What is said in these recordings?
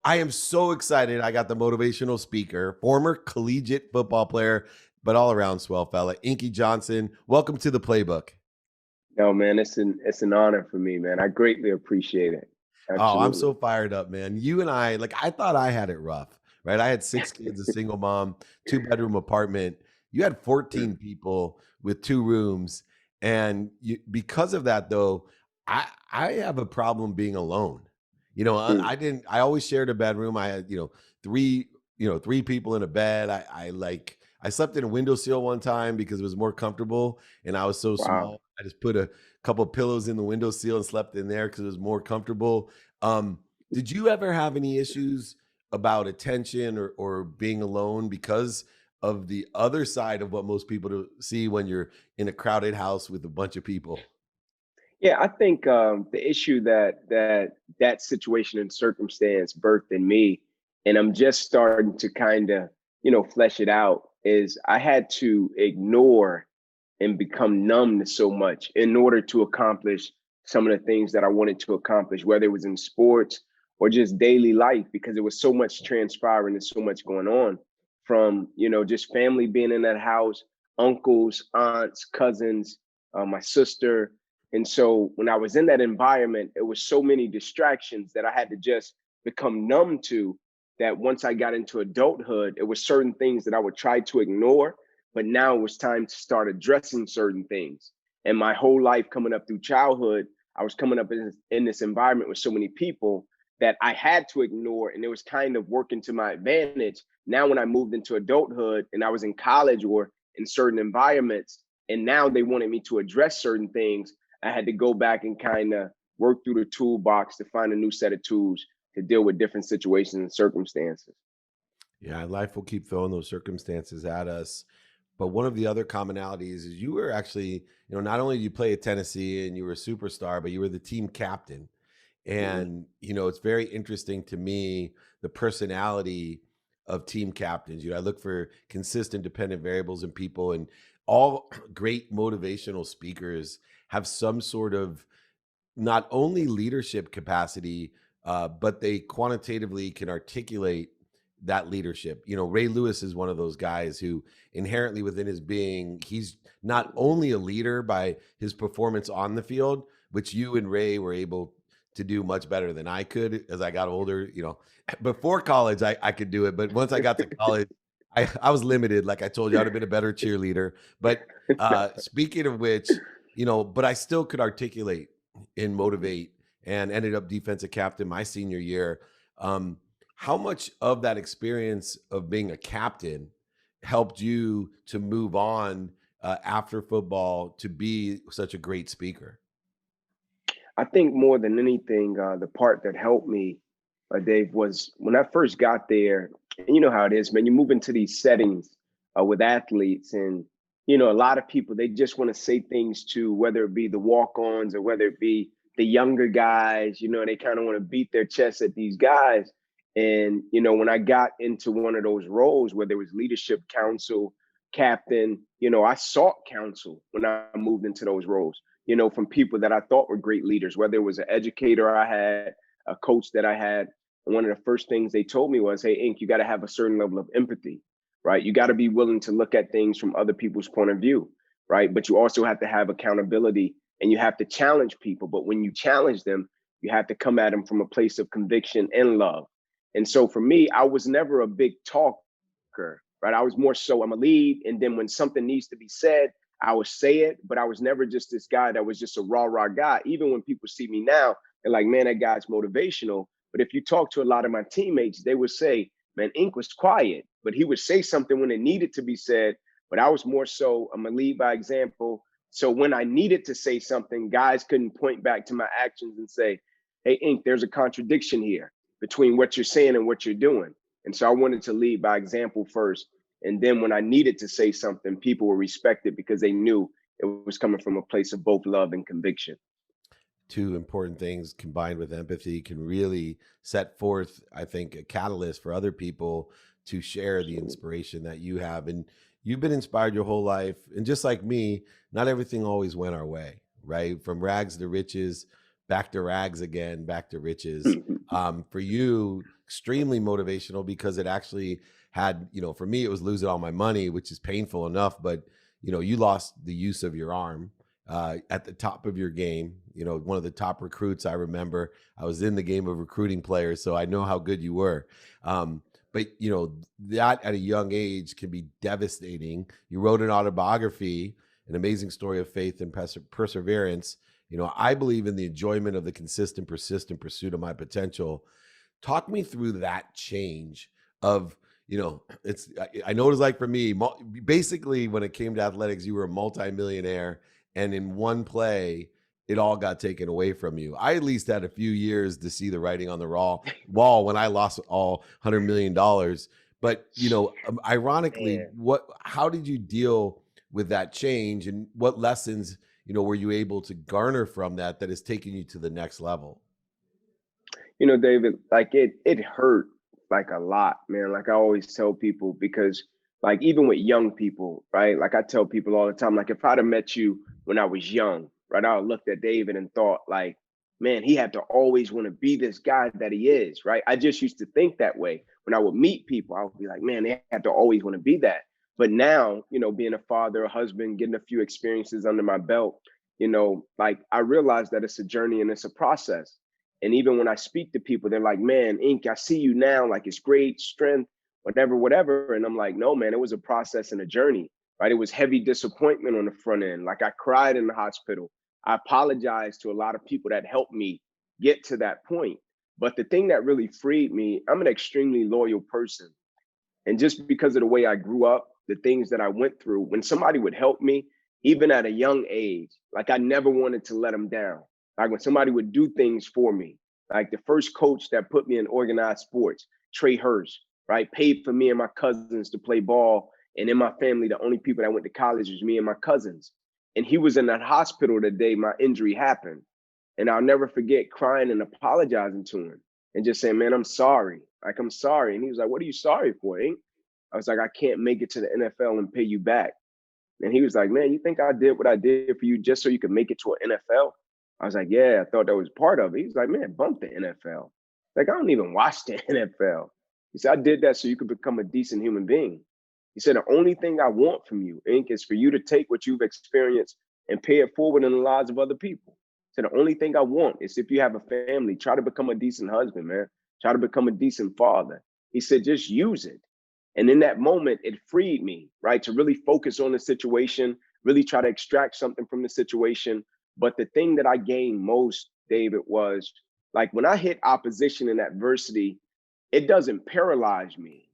I am so excited. I got the motivational speaker, former collegiate football player, but all around swell fella, Inky Johnson. Welcome to the Playbook. No, man, it's an honor for me, man. I greatly appreciate it. Oh, I'm Absolutely. so fired up, man. You and I, like, I thought I had it rough, right? I had 6 kids, a single mom, two-bedroom apartment. You had 14 Mm, people with 2 rooms. And because of that, though, I have a problem being alone. mm. I didn't, I always shared a bedroom. I had, three, 3 people in a bed. I slept in a windowsill one time because it was more comfortable and I was so Wow. small. I just put a couple pillows in the windowsill and slept in there because it was more comfortable. um, did you ever have any issues about attention or being alone because of the other side of what most people see when you're in a crowded house with a bunch of people? Yeah, I think the issue that situation and circumstance birthed in me, and I'm just starting to kind of flesh it out, is I had to ignore and become numb to so much in order to accomplish some of the things that I wanted to accomplish, whether it was in sports or just daily life, because there was so much transpiring and so much going on from, just family being in that house, uncles, aunts, cousins, my sister. And so when I was in that environment, it was so many distractions that I had to just become numb to, that once I got into adulthood, it was certain things that I would try to ignore, but now it was time to start addressing certain things. And my whole life coming up through childhood, I was coming up in this environment with so many people that I had to ignore, and it was kind of working to my advantage. Now, when I moved into adulthood and I was in college or in certain environments, and now they wanted me to address certain things, I had to go back and kind of work through the toolbox to find a new set of tools to deal with different situations and circumstances. Yeah, life will keep throwing those circumstances at us. But one of the other commonalities is you were actually, not only did you play at Tennessee and you were a superstar, but you were the team captain. Mhm. And, it's very interesting to me, the personality of team captains. I look for consistent, dependent variables in people, and all great motivational speakers have some sort of not only leadership capacity, but they quantitatively can articulate that leadership. Ray Lewis is one of those guys who inherently within his being, he's not only a leader by his performance on the field, which you and Ray were able to do much better than I could as I got older. Before college, I could do it, but once I got to college, I was limited. Like I told you, I'd have been a better cheerleader. But speaking of which, but I still could articulate and motivate and ended up defensive captain my senior year. Um, how much of that experience of being a captain helped you to move on after football to be such a great speaker? I think more than anything, the part that helped me, Dave, was when I first got there. And you know how it is, man. You move into these settings with athletes, and a lot of people they just want to say things to, whether it be the walk-ons or whether it be the younger guys. They kind of want to beat their chest at these guys. And when I got into one of those roles where there was leadership council, captain, I sought counsel when I moved into those roles, from people that I thought were great leaders, whether it was an educator I had, a coach that I had. And one of the first things they told me was, hey, Ink, you got to have a certain level of empathy, right? You got to be willing to look at things from other people's point of view, right? But you also have to have accountability and you have to challenge people. But when you challenge them, you have to come at them from a place of conviction and love. And so for me, I was never a big talker, right? I was more so I'm a lead. And then when something needs to be said, I would say it, but I was never just this guy that was just a rah guy. Even when people see me now, they're like, man, that guy's motivational. But if you talk to a lot of my teammates, they would say, man, Ink was quiet, but he would say something when it needed to be said. But I was more so, I'm a lead by example. So when I needed to say something, guys couldn't point back to my actions and say, hey, Ink, there's a contradiction here between what you're saying and what you're doing. And so I wanted to lead by example first. And then when I needed to say something, people were respected because they knew it was coming from a place of both love and conviction. Two important things combined with empathy can really set forth, I think, a catalyst for other people to share the Absolutely. inspiration that you have. And you've been inspired your whole life. And just like me, not everything always went our way, right? From rags to riches. back to rags again, back to riches. For you, extremely motivational because it actually had, for me, it was losing all my money, which is painful enough, but you lost the use of your arm at the top of your game. One of the top recruits. I remember I was in the game of recruiting players, so I know how good you were. But that at a young age can be devastating. You wrote an autobiography, an amazing story of faith and perseverance. I believe in the enjoyment of the consistent, persistent pursuit of my potential. Talk me through that change of, I know what it's like for me. Basically, when it came to athletics, you were a multimillionaire, and in one play, it all got taken away from you. I at least had a few years to see the writing on the wall when I lost all $100 million. But, ironically, Man. how did you deal with that change, and what lessons, were you able to garner from that has taken you to the next level? David, like it hurt like a lot, man. Like I always tell people, because like even with young people, right? Like I tell people all the time, like if I'd have met you when I was young, right? I looked at David and thought like, man, he had to always want to be this guy that he is, right? I just used to think that way. When I would meet people, I would be like, man, they have to always want to be that. But now, being a father, a husband, getting a few experiences under my belt, like I realized that it's a journey and it's a process. And even when I speak to people, they're like, man, Ink, I see you now, like it's great strength, whatever, whatever. And I'm like, no, man, it was a process and a journey, right? It was heavy disappointment on the front end. Like I cried in the hospital. I apologized to a lot of people that helped me get to that point. But the thing that really freed me, I'm an extremely loyal person. And just because of the way I grew up, the things that I went through, when somebody would help me, even at a young age, like I never wanted to let them down. Like when somebody would do things for me, like the first coach that put me in organized sports, Trey Hurst, right, paid for me and my cousins to play ball. And in my family, the only people that went to college was me and my cousins. And he was in that hospital the day my injury happened. And I'll never forget crying and apologizing to him and just saying, man, I'm sorry. Like, I'm sorry. And he was like, what are you sorry for, Ink? I was like, I can't make it to the NFL and pay you back. And he was like, man, you think I did what I did for you just so you could make it to an NFL? I was like, yeah, I thought that was part of it. He was like, man, bump the NFL. Like, I don't even watch the NFL. He said, I did that so you could become a decent human being. He said, the only thing I want from you, Ink, is for you to take what you've experienced and pay it forward in the lives of other people. So the only thing I want is if you have a family, try to become a decent husband, man. Try to become a decent father. He said, just use it. And in that moment, it freed me, right, to really focus on the situation, really try to extract something from the situation. But the thing that I gained most, David, was like when I hit opposition and adversity, it doesn't paralyze me.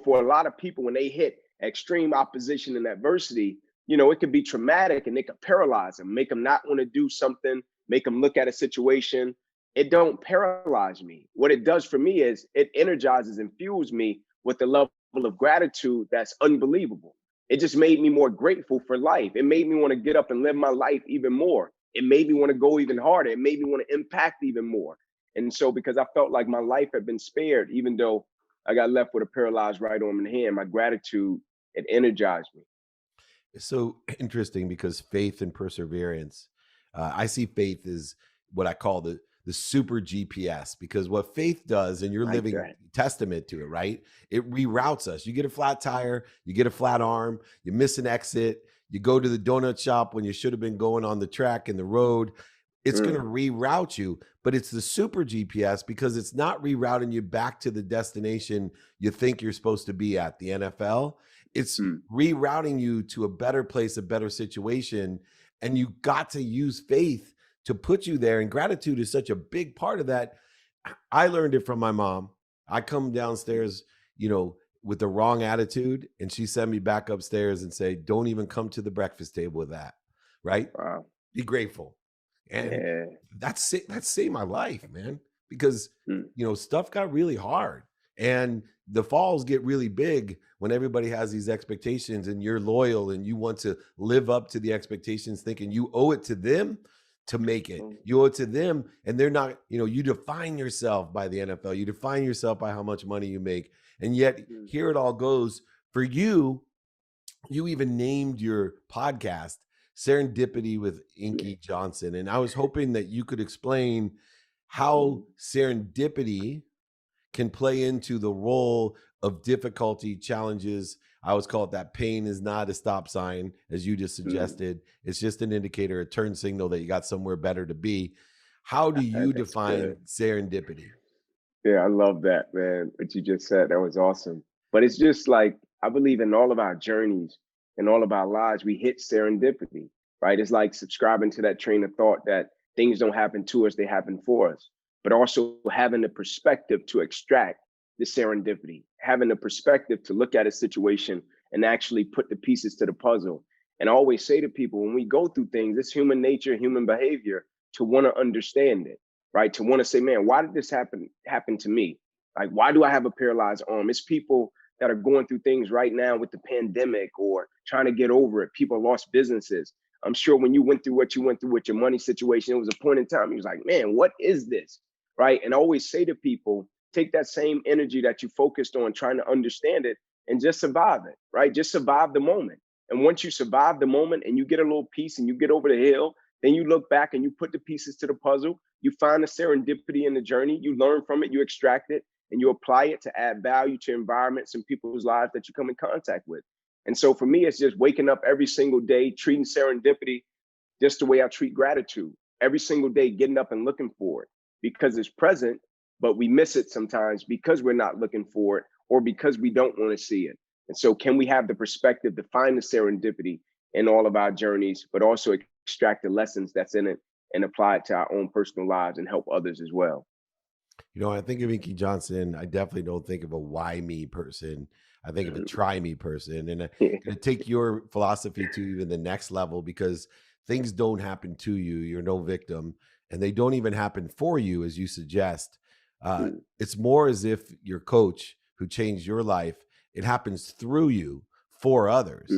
For a lot of people, when they hit extreme opposition and adversity, it could be traumatic and it could paralyze them, make them not want to do something, make them look at a situation. It don't paralyze me. What it does for me is it energizes and fuels me with the level of gratitude that's unbelievable. It just made me more grateful for life. It made me want to get up and live my life even more. It made me want to go even harder. It made me want to impact even more. And so because I felt like my life had been spared, even though I got left with a paralyzed right arm and hand, my gratitude, it energized me. It's so interesting because faith and perseverance. I see faith as what I call the super GPS, because what faith does, and you're Like living that. testament to it, right? It reroutes us. You get a flat tire, you get a flat arm, you miss an exit, you go to the donut shop when you should have been going on the track and the road. It's going to Mm, reroute you, but it's the super GPS because it's not rerouting you back to the destination you think you're supposed to be at, the NFL. It's mm, rerouting you to a better place, a better situation. And you got to use faith to put you there. And gratitude is such a big part of that. I learned it from my mom. I come downstairs, with the wrong attitude, and she sent me back upstairs and say, don't even come to the breakfast table with that. Right? wow. Be grateful. And Yeah. that saved my life, man, because Mm, stuff got really hard, and the falls get really big when everybody has these expectations and you're loyal and you want to live up to the expectations, thinking you owe it to them to make it. mm, You owe it to them, and they're not, you define yourself by the NFL. You define yourself by how much money you make. And yet mm. here it all goes for you. You even named your podcast Serendipity with Yeah. Inky Johnson. And I was hoping that you could explain how Mhm. serendipity can play into the role of difficulty, challenges. I always call it that pain is not a stop sign, as you just Mhm. suggested. It's just an indicator, a turn signal that you got somewhere better to be. How do you That's good. define serendipity? Yeah, I love that, man. What you just said, that was awesome. But it's just like I believe in all of our journeys and all of our lives, we hit serendipity, right? It's like subscribing to that train of thought that things don't happen to us, they happen for us. But also having the perspective to extract the serendipity, having the perspective to look at a situation and actually put the pieces to the puzzle. And I always say to people when we go through things, it's human nature, human behavior to want to understand it, right? To want to say, man, why did this happen to me? Like, why do I have a paralyzed arm? It's people that are going through things right now with the pandemic or trying to get over it. People lost businesses. I'm sure when you went through what you went through with your money situation, it was a point in time you was like, man, what is this? Right. And I always say to people, take that same energy that you focused on trying to understand it and just survive it, right? Just survive the moment. And once you survive the moment and you get a little peace and you get over the hill, then you look back and you put the pieces to the puzzle. You find the serendipity in the journey. You learn from it, you extract it, and you apply it to add value to environments and people's lives that you come in contact with. And so for me, it's just waking up every single day, treating serendipity just the way I treat gratitude. Every single day, getting up and looking for it because it's present, but we miss it sometimes because we're not looking for it or because we don't want to see it. And so, can we have the perspective to find the serendipity in all of our journeys, but also extract the lessons that's in it and apply it to our own personal lives and help others as well? You know, I think of Inky Johnson. I definitely don't think of a why me person. I think of a try me person. And I'm going to take your philosophy to even the next level because things don't happen to you. You're no victim, and they don't even happen for you, as you suggest. It's more as if your coach who changed your life, it happens through you for others.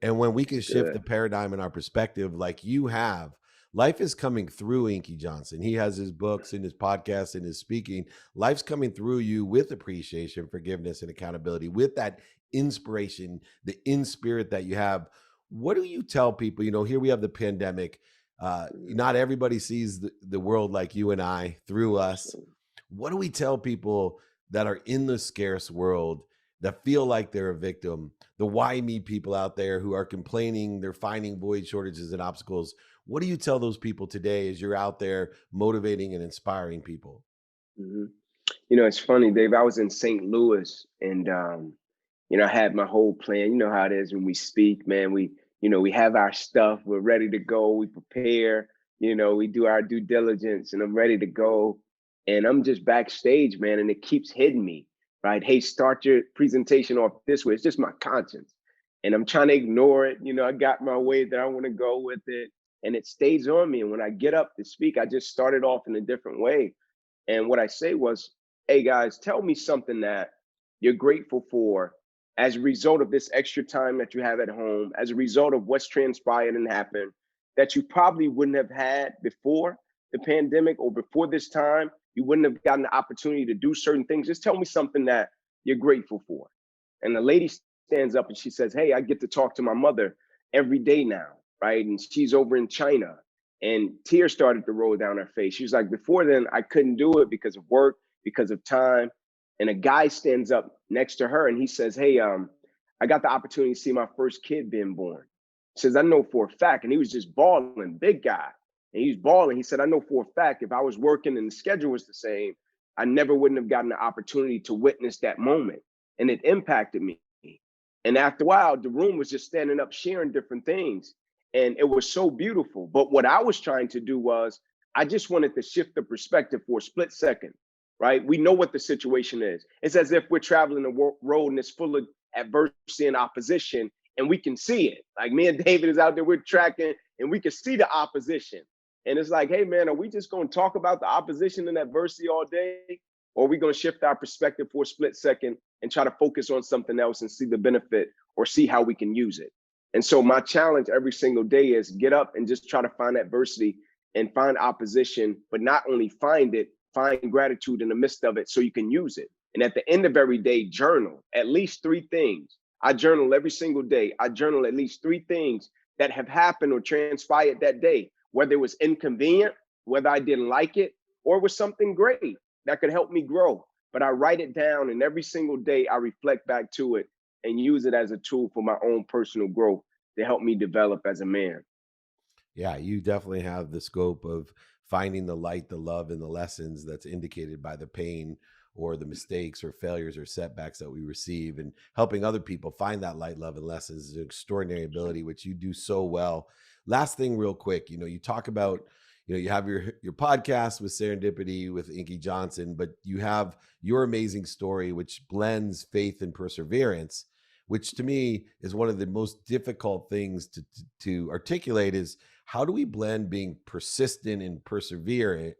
And when we It's can shift the good. paradigm and our perspective, like you have, life is coming through Inky Johnson. He has his books and his podcasts and his speaking. Life's coming through you with appreciation, forgiveness, and accountability, with that inspiration, the in spirit that you have. What do you tell people? You know, here we have the pandemic. Not everybody sees the world like you and I through us. What do we tell people that are in the scarce world that feel like they're a victim? The why me people out there who are complaining, they're finding void shortages and obstacles. What do you tell those people today as you're out there motivating and inspiring people? Mhm. It's funny, Dave. I was in St. Louis and I had my whole plan. You know how it is when we speak, man. We have our stuff, we're ready to go, we prepare, we do our due diligence, and I'm ready to go. And I'm just backstage, man, and it keeps hitting me, right? Hey, start your presentation off this way. It's just my conscience. And I'm trying to ignore it. I got my way that I want to go with it. And it stays on me. And when I get up to speak, I just started off in a different way. And what I say was, hey guys, tell me something that you're grateful for as a result of this extra time that you have at home, as a result of what's transpired and happened that you probably wouldn't have had before the pandemic or before this time. You wouldn't have gotten the opportunity to do certain things. Just tell me something that you're grateful for. And the lady stands up and she says, hey, I get to talk to my mother every day now, right? And she's over in China. And tears started to roll down her face. She was like, before then, I couldn't do it because of work, because of time. And a guy stands up next to her and he says, hey, I got the opportunity to see my first kid being born. He says, I know for a fact. And he was just bawling, big guy. And he's bawling. He said, I know for a fact if I was working and the schedule was the same, I never wouldn't have gotten the opportunity to witness that moment. And it impacted me. And after a while, the room was just standing up, sharing different things. And it was so beautiful. But what I was trying to do was, I just wanted to shift the perspective for a split second, right? We know what the situation is. It's as if we're traveling a road and it's full of adversity and opposition, and we can see it. Like me and David is out there, we're tracking, and we can see the opposition. And it's like, hey, man, are we just going to talk about the opposition and adversity all day? Or are we going to shift our perspective for a split second and try to focus on something else and see the benefit or see how we can use it? And so my challenge every single day is get up and just try to find adversity and find opposition, but not only find it, find gratitude in the midst of it so you can use it. And at the end of every day, journal at least three things. I journal every single day. I journal at least three things that have happened or transpired that day, whether it was inconvenient, whether I didn't like it, or it was something great that could help me grow. But I write it down, and every single day I reflect back to it and use it as a tool for my own personal growth to help me develop as a man. Yeah, you definitely have the scope of finding the light, the love, and the lessons that's indicated by the pain or the mistakes or failures or setbacks that we receive, and helping other people find that light, love, and lessons is an extraordinary ability, which you do so well. Last thing, real quick, you talk about, you have your podcast with Serendipity with Inky Johnson, but you have your amazing story, which blends faith and perseverance, which to me is one of the most difficult things to articulate is how do we blend being persistent and perseverant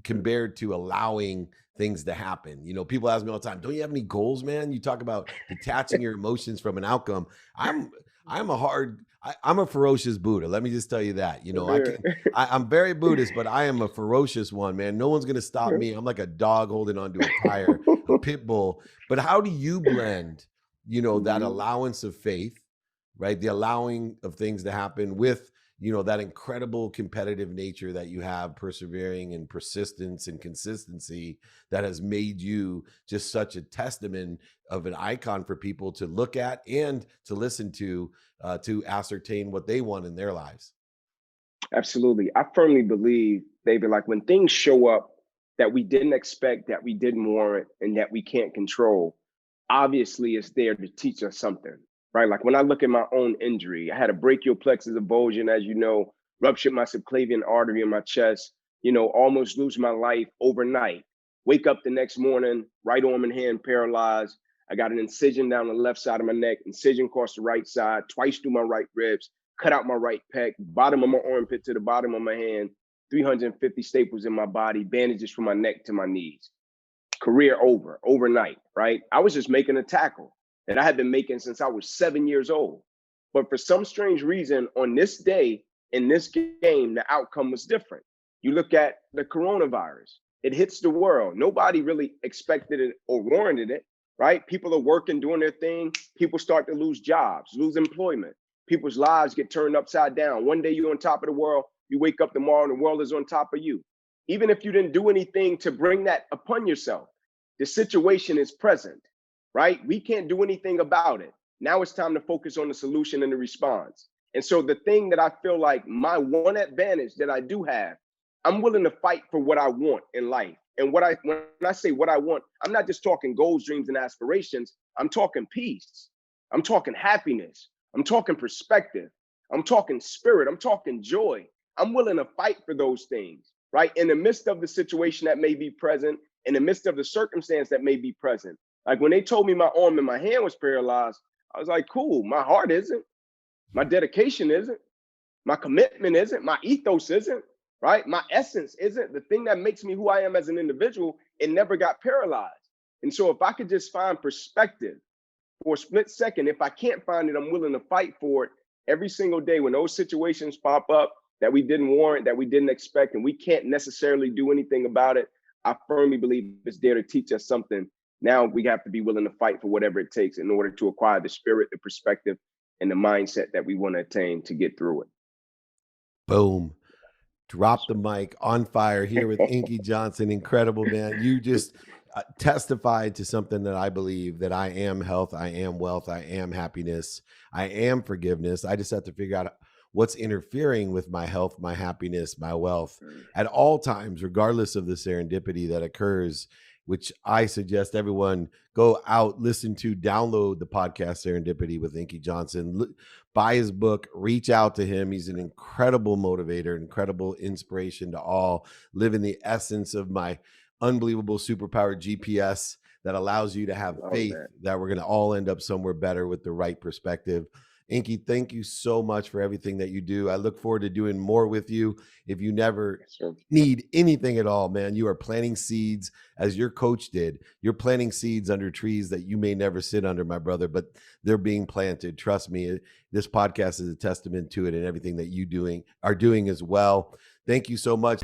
compared to allowing things to happen? People ask me all the time, don't you have any goals, man? You talk about detaching your emotions from an outcome. I'm a ferocious Buddha. Let me just tell you that. I'm very Buddhist, but I am a ferocious one, man. No one's gonna stop me. I'm like a dog holding onto a tire, a pit bull. But how do you blend, that allowance of faith, right? The allowing of things to happen with, that incredible competitive nature that you have, persevering and persistence and consistency that has made you just such a testament of an icon for people to look at and to listen to ascertain what they want in their lives. Absolutely. I firmly believe, David, like when things show up that we didn't expect, that we didn't warrant, and that we can't control, obviously it's there to teach us something, right? Like when I look at my own injury, I had a brachial plexus avulsion, as you know, ruptured my subclavian artery in my chest, almost lose my life overnight. Wake up the next morning, right arm and hand paralyzed. I got an incision down the left side of my neck, incision across the right side, twice through my right ribs, cut out my right pec, bottom of my armpit to the bottom of my hand, 350 staples in my body, bandages from my neck to my knees. Career over overnight, right? I was just making a tackle that I had been making since I was 7 years old. But for some strange reason, on this day in this game, the outcome was different. You look at the coronavirus, it hits the world. Nobody really expected it or warranted it, right? People are working, doing their thing. People start to lose jobs, lose employment. People's lives get turned upside down. One day you're on top of the world. You wake up tomorrow and the world is on top of you. Even if you didn't do anything to bring that upon yourself, the situation is present, right? We can't do anything about it. Now it's time to focus on the solution and the response. And so the thing that I feel like my one advantage that I do have, I'm willing to fight for what I want in life. And when I say what I want, I'm not just talking goals, dreams, and aspirations. I'm talking peace. I'm talking happiness. I'm talking perspective. I'm talking spirit. I'm talking joy. I'm willing to fight for those things, right? In the midst of the situation that may be present, in the midst of the circumstance that may be present. Like when they told me my arm and my hand was paralyzed, I was like, cool, my heart isn't, my dedication isn't, my commitment isn't, my ethos isn't, right? My essence isn't, the thing that makes me who I am as an individual, it never got paralyzed. And so if I could just find perspective for a split second, if I can't find it, I'm willing to fight for it every single day when those situations pop up that we didn't warrant, that we didn't expect, and we can't necessarily do anything about it. I firmly believe it's there to teach us something. Now we have to be willing to fight for whatever it takes in order to acquire the spirit, the perspective, and the mindset that we want to attain to get through it. Boom. Drop the mic, on fire here with Inky Johnson. Incredible, man. You just testified to something that I believe, that I am health, I am wealth, I am happiness, I am forgiveness. I just have to figure out what's interfering with my health, my happiness, my wealth at all times, regardless of the serendipity that occurs, which I suggest everyone go out, listen to, download the podcast Serendipity with Inky Johnson, buy his book, reach out to him. He's an incredible motivator, incredible inspiration to all. Live in the essence of my unbelievable superpowered GPS that allows you to have faith that we're going to all end up somewhere better with the right perspective. Inky, thank you so much for everything that you do. I look forward to doing more with you. If you never need anything at all, man, you are planting seeds as your coach did. You're planting seeds under trees that you may never sit under, my brother, but they're being planted. Trust me, this podcast is a testament to it, and everything that you are doing as well. Thank you so much.